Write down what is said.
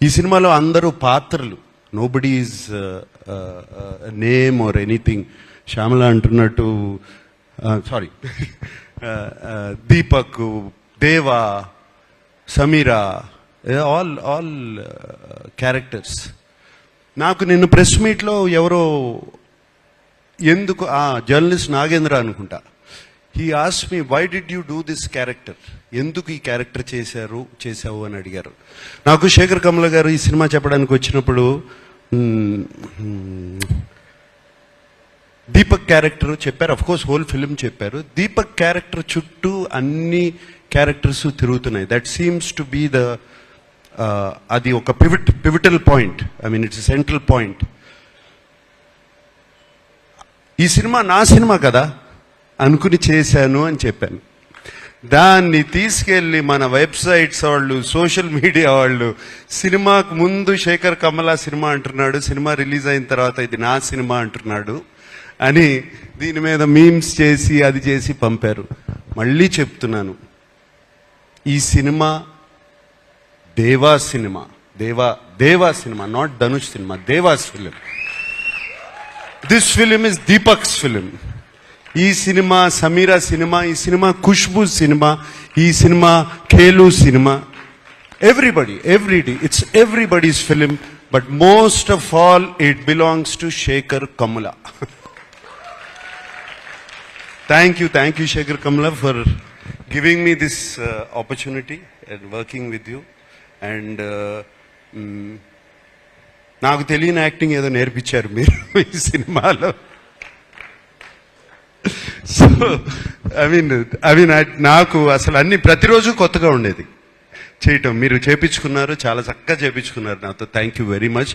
ఈ సినిమాలో అందరూ పాత్రలు, nobody is name or anything. Shyamala అంటున్నట్టు sorry Deepak, Deva, Sameera, all characters. నాకు నిన్న ప్రెస్ మీట్లో ఎవరో ఎందుకు జర్నలిస్ట్ నాగేంద్ర అనుకుంటా, he ask me why did you do this character, ఎందుకు ఈ క్యారెక్టర్ చేశావు అని అడిగారు. నాకు శేఖర్ కమల గారు ఈ సినిమా చెప్పడానికి వచ్చినప్పుడు దీపక్ క్యారెక్టర్ చెప్పారు, అఫ్ కోర్స్ హోల్ ఫిల్మ్ చెప్పారు. దీపక్ క్యారెక్టర్ చుట్టూ అన్ని క్యారెక్టర్స్ తిరుగుతున్నాయి. దట్ సీమ్స్ టు బీ అది ఒక pivotal point, I mean it's central point. ఈ సినిమా నా సినిమా కదా అనుకుని చేశాను అని చెప్పాను. దాన్ని తీసుకెళ్ళి మన వెబ్సైట్స్ వాళ్ళు, సోషల్ మీడియా వాళ్ళు, సినిమాకు ముందు శేఖర్ కమల సినిమా అంటున్నాడు, సినిమా రిలీజ్ అయిన తర్వాత ఇది నా సినిమా అంటున్నాడు అని దీని మీద మీమ్స్ చేసి అది చేసి పంపారు. మళ్ళీ చెప్తున్నాను, ఈ సినిమా దేవా సినిమా, దేవా సినిమా, నాట్ ధనుష్ సినిమా, Deva's film. This film is Deepak's film. ఈ సినిమా సమీరా సినిమా, ఈ సినిమా ఖుష్బూ సినిమా, ఈ సినిమా ఖేలు సినిమా. Everybody, it's everybody's film, but most of all it belongs to Sekhar Kammula. Thank you Sekhar Kammula for giving me this opportunity and working with you. And నాకు తెలియని యాక్టింగ్ ఏదో నేర్పించారు మీరు ఈ సినిమాలో. సో ఐ మీన్ నాకు అసలు అన్ని ప్రతిరోజు కొత్తగా ఉండేది చేయటం. మీరు చేపించుకున్నారు, చాలా చక్కగా చేపించుకున్నారు నాతో. Thank you very much.